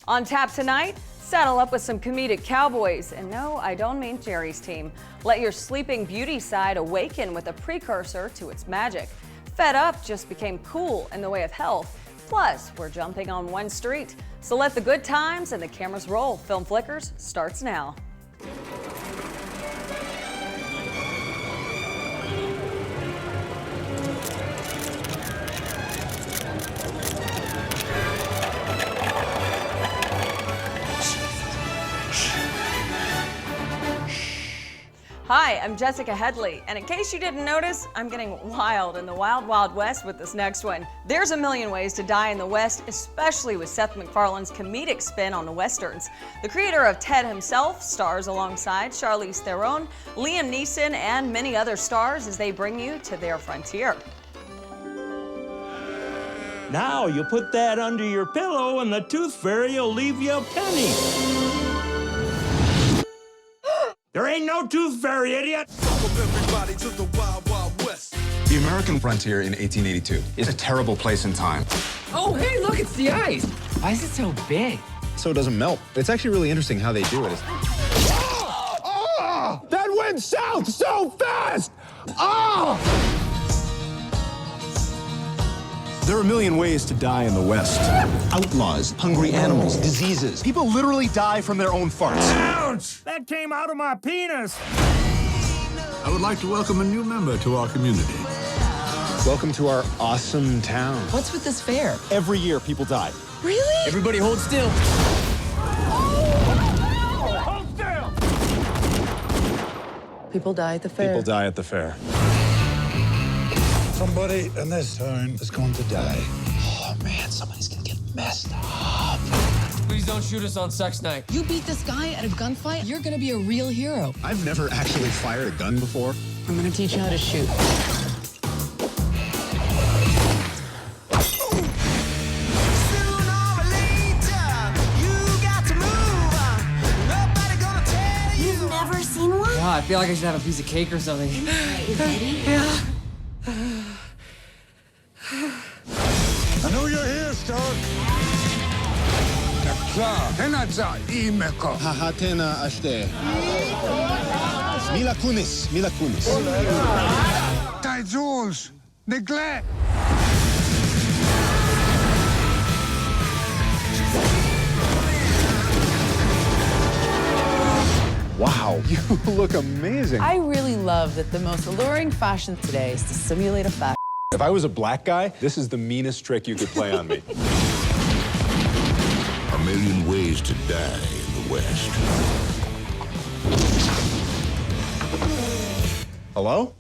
On tap tonight, saddle up with some comedic cowboys. And no, I don't mean Jerry's team. Let your sleeping beauty side awaken with a precursor to its magic. Fed Up just became cool in the way of health. Plus, we're jumping on one street. So let the good times and the cameras roll. Film Flickers starts now. Hi, I'm Jessica Headley, and in case you didn't notice, I'm getting wild in the Wild Wild West with this next one. There's a million ways to die in the West, especially with Seth MacFarlane's comedic spin on the Westerns. The creator of Ted himself stars alongside Charlize Theron, Liam Neeson, and many other stars as they bring you to their frontier. Now you put that under your pillow and the tooth fairy will leave you a penny. There ain't no tooth fairy, idiot! Everybody to the Wild Wild West. The American frontier in 1882 is a terrible place in time. Oh, hey, look, it's the ice. Why is it so big? So it doesn't melt. It's actually really interesting how they do it. Oh! That went south so fast! Oh! There are a million ways to die in the West. Outlaws, hungry animals, diseases. People literally die from their own farts. Ouch! That came out of my penis! I would like to welcome a new member to our community. Welcome to our awesome town. What's with this fair? Every year, people die. Really? Everybody hold still. Hold still! People die at the fair. People die at the fair. Somebody in this town is going to die. Oh, man, somebody's gonna get messed up. Please don't shoot us on sex night. You beat this guy at a gunfight, you're gonna be a real hero. I've never actually fired a gun before. I'm gonna teach you how to shoot. You've never seen one? Oh, I feel like I should have a piece of cake or something. Ready? Yeah. I know you're here, Stark. Hahatena ashte. Mila Kunis. Mila Kunis. Jules, neglect. Wow, you look amazing. I really love that the most alluring fashion today is to simulate a fat. If I was a black guy, this is the meanest trick you could play on me. A million ways to die in the West. Hello?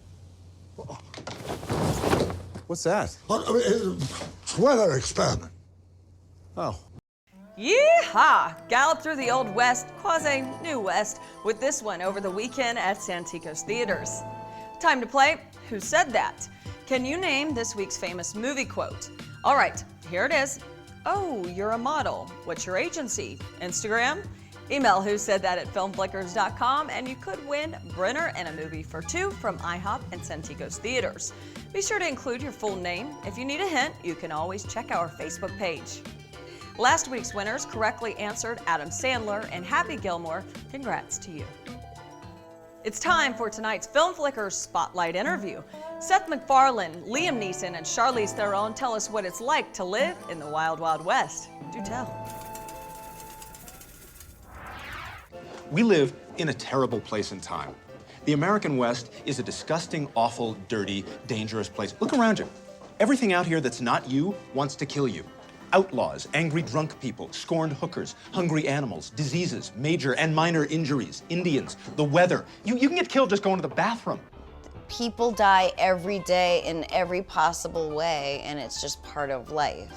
What's that? It's weather experiment. Oh. Yeehaw! Gallop through the Old West, quasi-New West, with this one over the weekend at Santikos Theaters. Time to play Who Said That? Can you name this week's famous movie quote? All right, here it is. Oh, you're a model. What's your agency? Instagram? Email whosaidthat@filmflickers.com and you could win Brenner and a Movie for Two from IHOP and Santikos Theaters. Be sure to include your full name. If you need a hint, you can always check our Facebook page. Last week's winners correctly answered Adam Sandler and Happy Gilmore. Congrats to you. It's time for tonight's Film Flickers Spotlight interview. Seth MacFarlane, Liam Neeson, and Charlize Theron tell us what it's like to live in the Wild Wild West. Do tell. We live in a terrible place in time. The American West is a disgusting, awful, dirty, dangerous place. Look around you. Everything out here that's not you wants to kill you. Outlaws, angry drunk people, scorned hookers, hungry animals, diseases, major and minor injuries, Indians, the weather. You can get killed just going to the bathroom. People die every day in every possible way, and it's just part of life.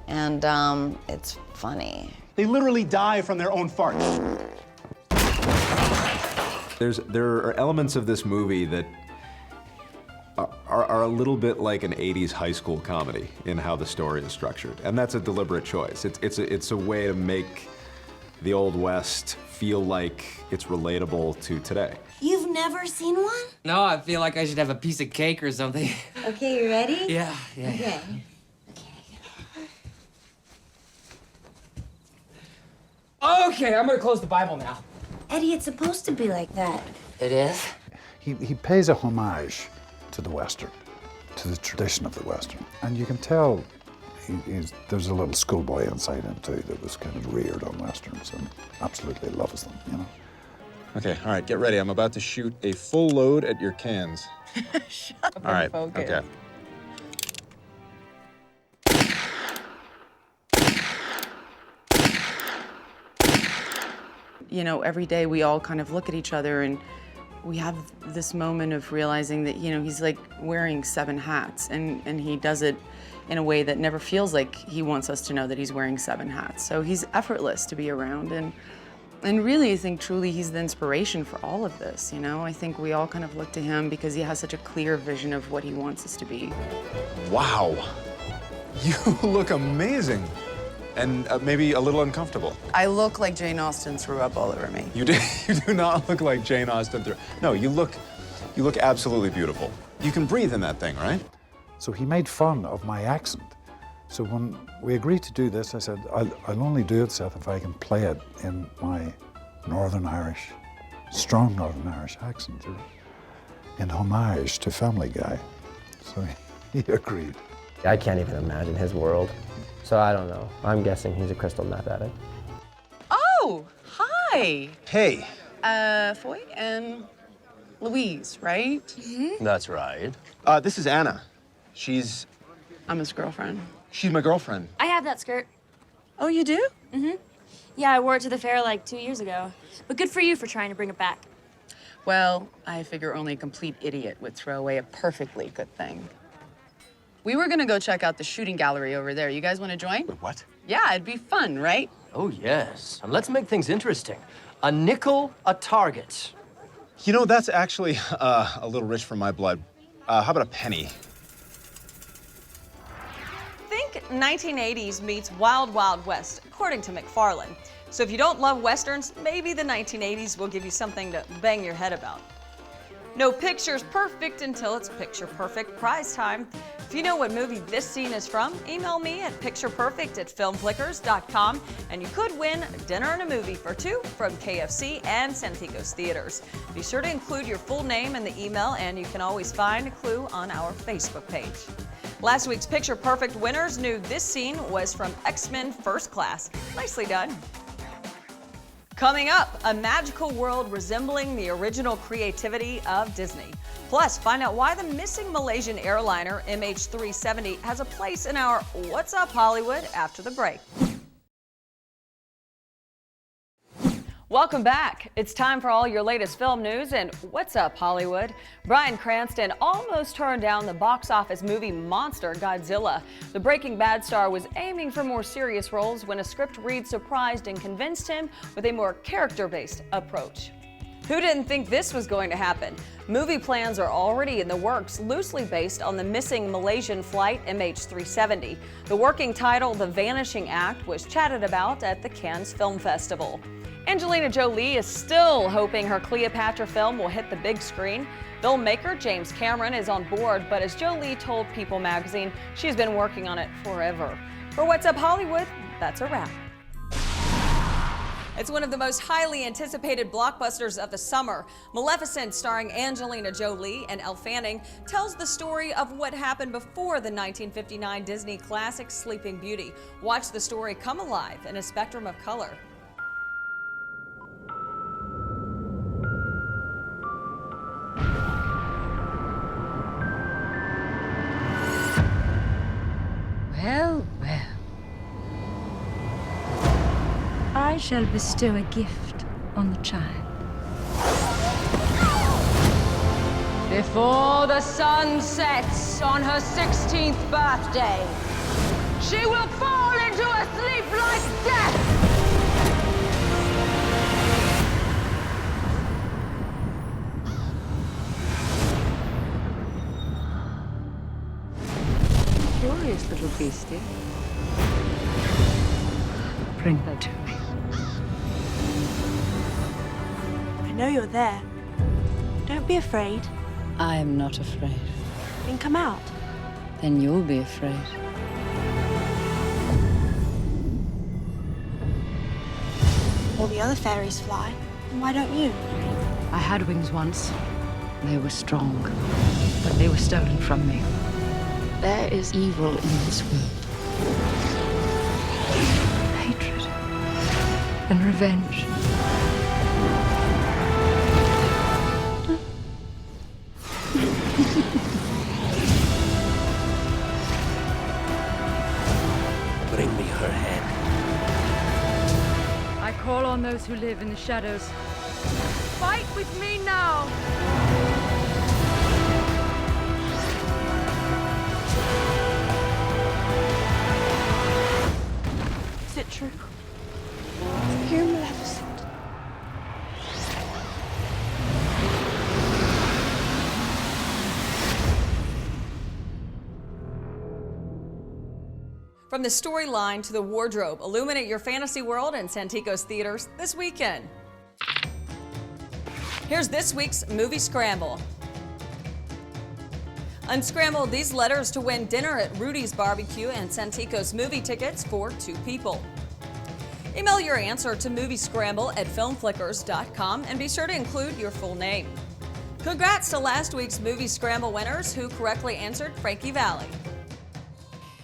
And it's funny. They literally die from their own farts. There are elements of this movie that are a little bit like an 80s high school comedy in how the story is structured. And that's a deliberate choice. It's a way to make the Old West feel like it's relatable to today. You've never seen one? No, I feel like I should have a piece of cake or something. Okay, you ready? Yeah. Okay. Okay, I'm gonna close the Bible now. Eddie, it's supposed to be like that. It is? He pays a homage to the Western, to the tradition of the Western. And you can tell there's a little schoolboy inside him too that was kind of reared on Westerns and absolutely loves them, you know. Okay, all right, get ready. I'm about to shoot a full load at your cans. Shut up. All right, focus. okay. You know, every day we all kind of look at each other and we have this moment of realizing that, you know, he's like wearing 7 hats and he does it in a way that never feels like he wants us to know that he's wearing 7 hats. So he's effortless to be around and really I think truly he's the inspiration for all of this, you know? I think we all kind of look to him because he has such a clear vision of what he wants us to be. Wow. You look amazing. And maybe a little uncomfortable. I look like Jane Austen threw up all over me. You do not look like Jane Austen. No, you look absolutely beautiful. You can breathe in that thing, right? So he made fun of my accent. So when we agreed to do this, I said, I'll only do it, Seth, if I can play it in my Northern Irish, strong Northern Irish accent, in homage to Family Guy. So he agreed. I can't even imagine his world. So I don't know. I'm guessing he's a crystal meth addict. Oh, hi. Hey. Foy and Louise, right? That's right. This is Anna. She's I'm his girlfriend. my girlfriend. I have that skirt. Oh, you do? Yeah, I wore it to the fair like 2 years ago. But good for you for trying to bring it back. Well, I figure only a complete idiot would throw away a perfectly good thing. We were gonna go check out the shooting gallery over there. You guys wanna join? What? Yeah, it'd be fun, right? Oh, yes. And let's make things interesting. A nickel a target. You know, that's actually a little rich for my blood. How about a penny? Think 1980s meets Wild Wild West, according to McFarlane. So if you don't love Westerns, maybe the 1980s will give you something to bang your head about. No picture's perfect until it's picture perfect prize time. If you know what movie this scene is from, email me at pictureperfect@filmflickers.com and you could win dinner and a movie for 2 from KFC and Santikos Theaters. Be sure to include your full name in the email and you can always find a clue on our Facebook page. Last week's Picture Perfect winners knew this scene was from X-Men First Class. Nicely done. Coming up, a magical world resembling the original creativity of Disney. Plus, find out why the missing Malaysian airliner MH370 has a place in our What's Up Hollywood after the break. Welcome back. It's time for all your latest film news and What's Up Hollywood. Bryan Cranston almost turned down the box office movie monster Godzilla. The Breaking Bad star was aiming for more serious roles when a script read surprised and convinced him with a more character-based approach. Who didn't think this was going to happen? Movie plans are already in the works, loosely based on the missing Malaysian flight MH370. The working title, The Vanishing Act, was chatted about at the Cannes Film Festival. Angelina Jolie is still hoping her Cleopatra film will hit the big screen. Filmmaker James Cameron is on board, but as Jolie told People magazine, she's been working on it forever. For What's Up Hollywood, that's a wrap. It's one of the most highly anticipated blockbusters of the summer. Maleficent, starring Angelina Jolie and Elle Fanning, tells the story of what happened before the 1959 Disney classic Sleeping Beauty. Watch the story come alive in a spectrum of color. Well, well. I shall bestow a gift on the child. Before the sun sets on her 16th birthday, she will fall into a sleep like death! Curious little beastie. Bring her to me. I know you're there. Don't be afraid. I am not afraid. Then come out. Then you'll be afraid. All the other fairies fly. Why don't you? I had wings once. They were strong, but they were stolen from me. There is evil in this world. Hatred and revenge. Bring me her head. I call on those who live in the shadows. Fight with me now! Is it true? You're Maleficent. From the storyline to the wardrobe, illuminate your fantasy world in Santikos theaters this weekend. Here's this week's Movie Scramble. Unscramble these letters to win dinner at Rudy's Barbecue and Santikos movie tickets for 2 people. Email your answer to moviescramble@filmflickers.com and be sure to include your full name. Congrats to last week's Movie Scramble winners who correctly answered Frankie Valli.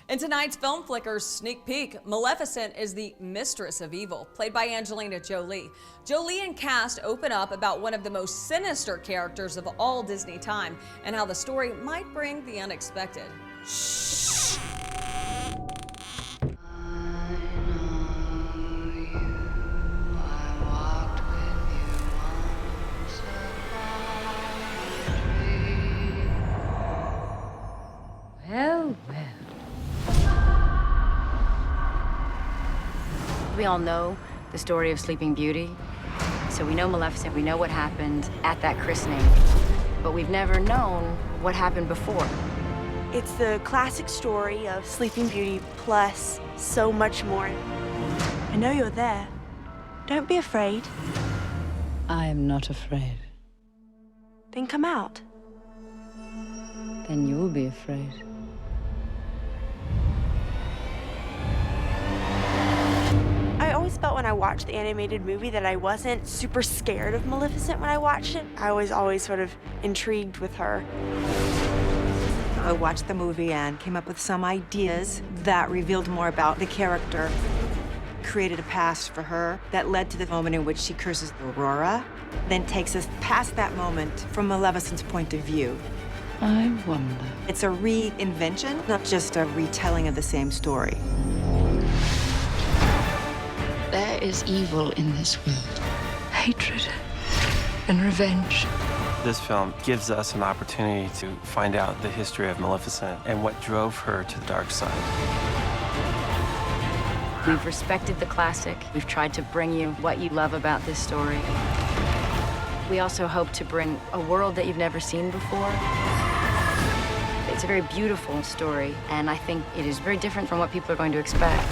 In tonight's Film Flickers sneak peek, Maleficent is the mistress of evil, played by Angelina Jolie. Jolie and cast open up about one of the most sinister characters of all Disney time and how the story might bring the unexpected. Shh. Well, well. We all know the story of Sleeping Beauty. So we know Maleficent, we know what happened at that christening, but we've never known what happened before. It's the classic story of Sleeping Beauty plus so much more. I know you're there. Don't be afraid. I am not afraid. Then come out. Then you'll be afraid. I always felt when I watched the animated movie that I wasn't super scared of Maleficent when I watched it. I was always sort of intrigued with her. I watched the movie and came up with some ideas that revealed more about the character, created a past for her that led to the moment in which she curses Aurora, then takes us past that moment from Maleficent's point of view. I wonder. It's a reinvention, not just a retelling of the same story. There is evil in this world. Hatred and revenge. This film gives us an opportunity to find out the history of Maleficent and what drove her to the dark side. We've respected the classic. We've tried to bring you what you love about this story. We also hope to bring a world that you've never seen before. It's a very beautiful story, and I think it is very different from what people are going to expect.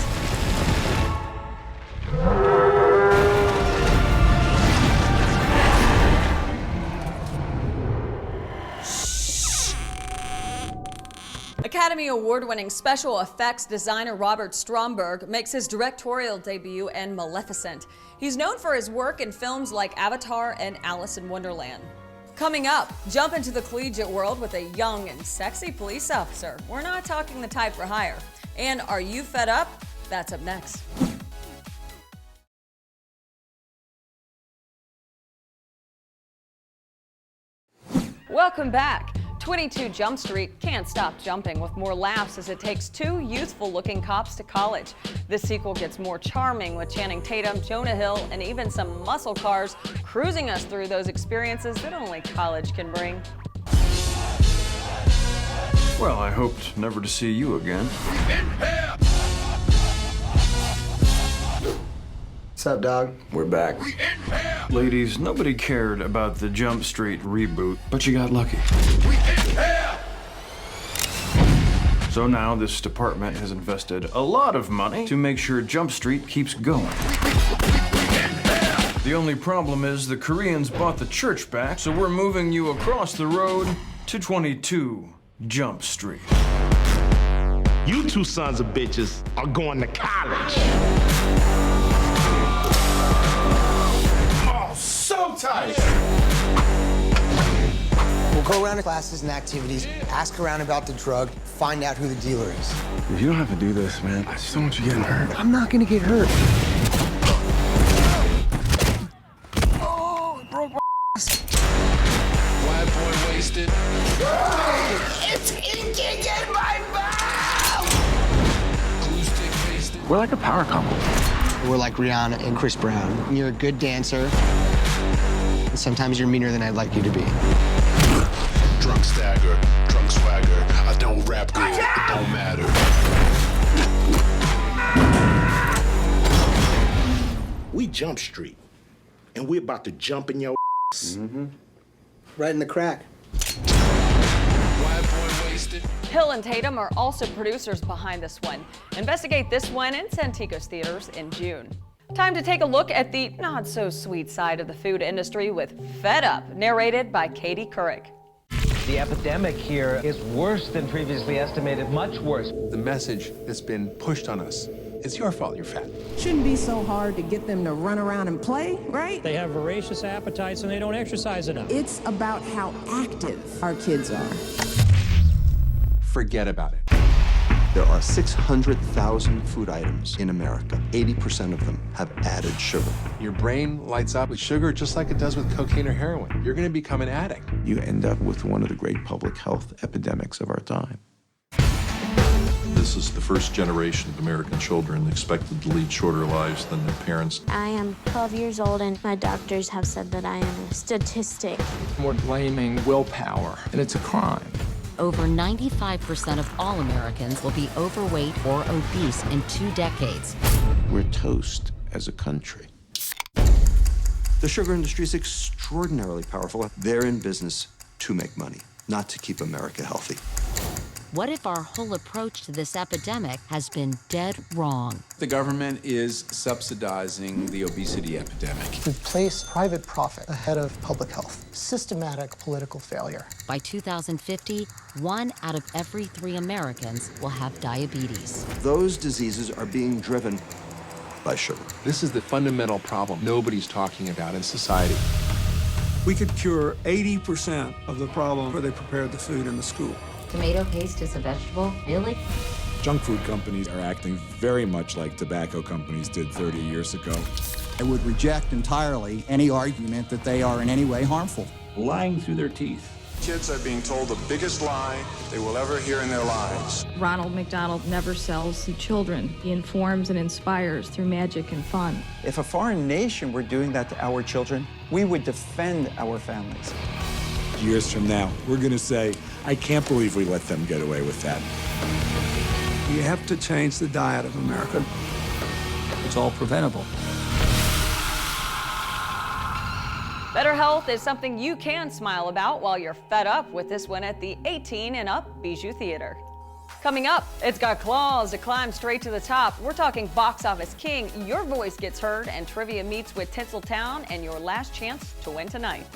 Academy Award-winning special effects designer Robert Stromberg makes his directorial debut in Maleficent. He's known for his work in films like Avatar and Alice in Wonderland. Coming up, jump into the collegiate world with a young and sexy police officer. We're not talking the type for hire. And are you fed up? That's up next. Welcome back. 22 Jump Street can't stop jumping with more laughs as it takes 2 youthful-looking cops to college. This sequel gets more charming with Channing Tatum, Jonah Hill, and even some muscle cars cruising us through those experiences that only college can bring. Well, I hoped never to see you again. What's up, dog? We're back. Ladies, nobody cared about the Jump Street reboot, but you got lucky. So now this department has invested a lot of money to make sure Jump Street keeps going. The only problem is the Koreans bought the church back, so we're moving you across the road to 22 Jump Street. You 2 sons of bitches are going to college. Go around to classes and activities, ask around about the drug, find out who the dealer is. If you don't have to do this, man, I just don't want you getting hurt. I'm not gonna get hurt. Oh, broke my ass. White boy wasted. It's inking in my mouth! Glue stick pasted. We're like a power couple. We're like Rihanna and Chris Brown. You're a good dancer. And sometimes you're meaner than I'd like you to be. Drunk stagger, drunk swagger. I don't rap good, it don't matter. We Jump Street, and we're about to jump in your ass. Right in the crack. White boy wasted. Hill and Tatum are also producers behind this one. Investigate this one in Santikos theaters in June. Time to take a look at the not-so-sweet side of the food industry with Fed Up, narrated by Katie Couric. The epidemic here is worse than previously estimated, much worse. The message that's been pushed on us, it's your fault you're fat. Shouldn't be so hard to get them to run around and play, right? They have voracious appetites and they don't exercise enough. It's about how active our kids are. Forget about it. There are 600,000 food items in America. 80% of them have added sugar. Your brain lights up with sugar just like it does with cocaine or heroin. You're going to become an addict. You end up with one of the great public health epidemics of our time. This is the first generation of American children expected to lead shorter lives than their parents. I am 12 years old, and my doctors have said that I am a statistic. We're blaming willpower, and it's a crime. Over 95% of all Americans will be overweight or obese in 2 decades. We're toast as a country. The sugar industry is extraordinarily powerful. They're in business to make money, not to keep America healthy. What if our whole approach to this epidemic has been dead wrong? The government is subsidizing the obesity epidemic. We've placed private profit ahead of public health. Systematic political failure. By 2050, 1 out of every 3 Americans will have diabetes. Those diseases are being driven by sugar. This is the fundamental problem nobody's talking about in society. We could cure 80% of the problem where they prepared the food in the school. Tomato paste is a vegetable? Really? Junk food companies are acting very much like tobacco companies did 30 years ago. I would reject entirely any argument that they are in any way harmful. Lying through their teeth. Kids are being told the biggest lie they will ever hear in their lives. Ronald McDonald never sells to children. He informs and inspires through magic and fun. If a foreign nation were doing that to our children, we would defend our families. Years from now, we're going to say, I can't believe we let them get away with that. You have to change the diet of America. It's all preventable. Better health is something you can smile about while you're fed up with this one at the 18 and up Bijou Theater. Coming up, it's got claws to climb straight to the top. We're talking box office king, your voice gets heard, and trivia meets with Tinseltown and your last chance to win tonight.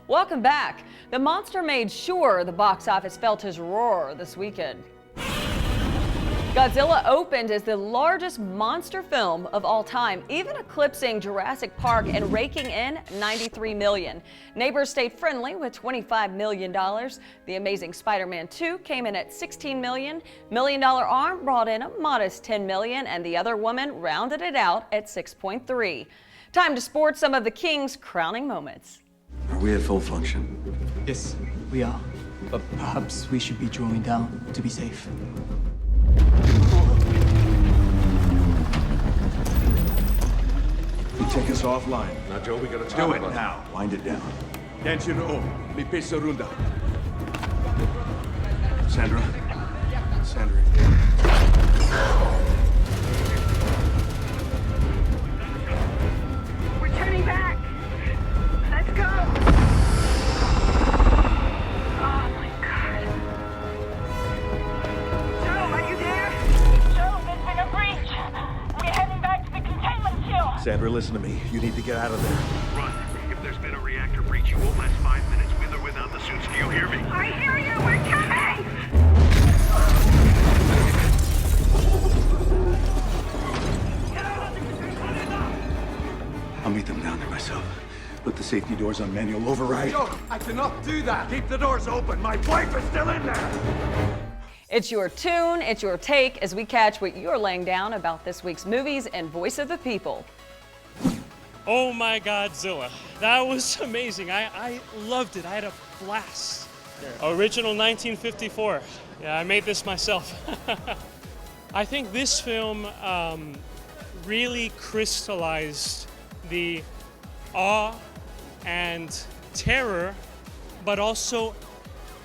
Welcome back. The monster made sure the box office felt his roar this weekend. Godzilla opened as the largest monster film of all time, even eclipsing Jurassic Park and raking in $93 million. Neighbors stayed friendly with $25 million. The Amazing Spider-Man 2 came in at $16 million. Million Dollar Arm brought in a modest $10 million, and The Other Woman rounded it out at $6.3. Time to sport some of the King's crowning moments. Are we at full function? Yes, we are. But perhaps we should be drawing down to be safe. You take us offline. Now, Joe, we gotta Do it now. Wind it down. Tension mi pesa runda. Sandra. Sandra. We're turning back. Let's go. Oh my God. Joe, are you there? Joe, there's been a breach. We're heading back to the containment shield. Sandra, listen to me. You need to get out of there. Run. If there's been a reactor breach, you won't last 5 minutes with or without the suits. Do you hear me? I hear you. We're coming. I'll meet them down there myself. Put the safety doors on manual override. No, I cannot do that. Keep the doors open. My wife is still in there. It's your tune, it's your take as we catch what you're laying down about this week's movies and Voice of the People. Oh my Godzilla. That was amazing. I loved it. I had a blast. Original 1954. Yeah, I made this myself. I think this film really crystallized the awe and terror, but also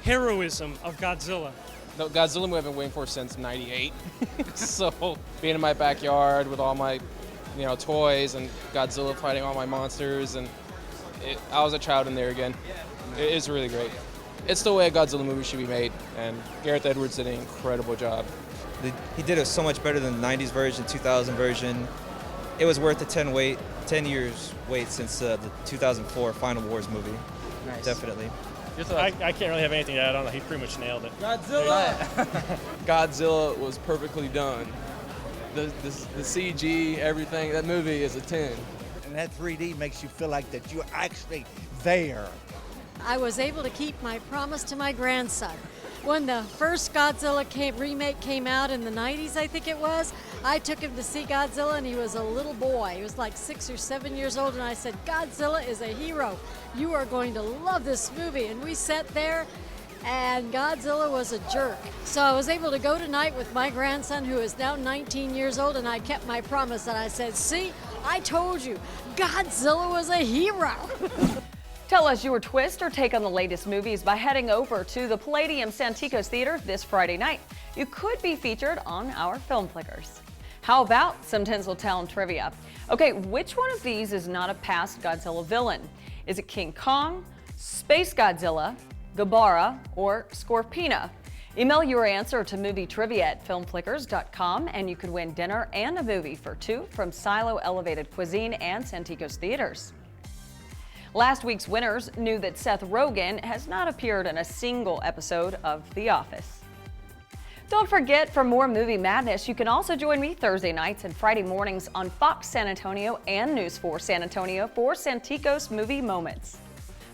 heroism of Godzilla. The Godzilla movie I've been waiting for since '98. So being in my backyard with all my, toys and Godzilla fighting all my monsters, and I was a child in there again. It is really great. It's the way a Godzilla movie should be made, and Gareth Edwards did an incredible job. He did it so much better than the 90s version, 2000 version. It was worth the 10 years wait since the 2004 Final Wars movie. Nice. Definitely. I can't really have anything to add on it. He pretty much nailed it. Godzilla! Godzilla was perfectly done. The CG, everything, that movie is a 10. And that 3D makes you feel like that you're actually there. I was able to keep my promise to my grandson. When the first Godzilla remake came out in the 90s, I think it was, I took him to see Godzilla and he was a little boy. He was like 6 or 7 years old, and I said, Godzilla is a hero. You are going to love this movie. And we sat there and Godzilla was a jerk. So I was able to go tonight with my grandson, who is now 19 years old, and I kept my promise and I said, see, I told you, Godzilla was a hero. Tell us your twist or take on the latest movies by heading over to the Palladium Santikos Theater this Friday night. You could be featured on our Film Flickers. How about some Tinseltown trivia? Okay, which one of these is not a past Godzilla villain? Is it King Kong, Space Godzilla, Gabara, or Scorpina? Email your answer to movietrivia@filmflickers.com and you could win dinner and a movie for two from Silo Elevated Cuisine and Santikos Theaters. Last week's winners knew that Seth Rogen has not appeared in a single episode of The Office. Don't forget, for more movie madness, you can also join me Thursday nights and Friday mornings on Fox San Antonio and News 4 San Antonio for Santikos Movie Moments.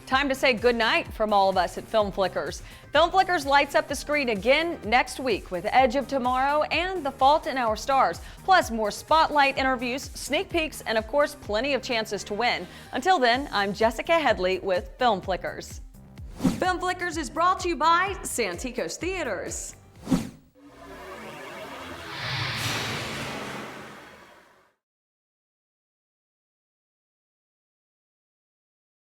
Time to say goodnight from all of us at Film Flickers. Film Flickers lights up the screen again next week with Edge of Tomorrow and The Fault in Our Stars, plus more spotlight interviews, sneak peeks, and of course, plenty of chances to win. Until then, I'm Jessica Headley with Film Flickers. Film Flickers is brought to you by Santikos Theaters.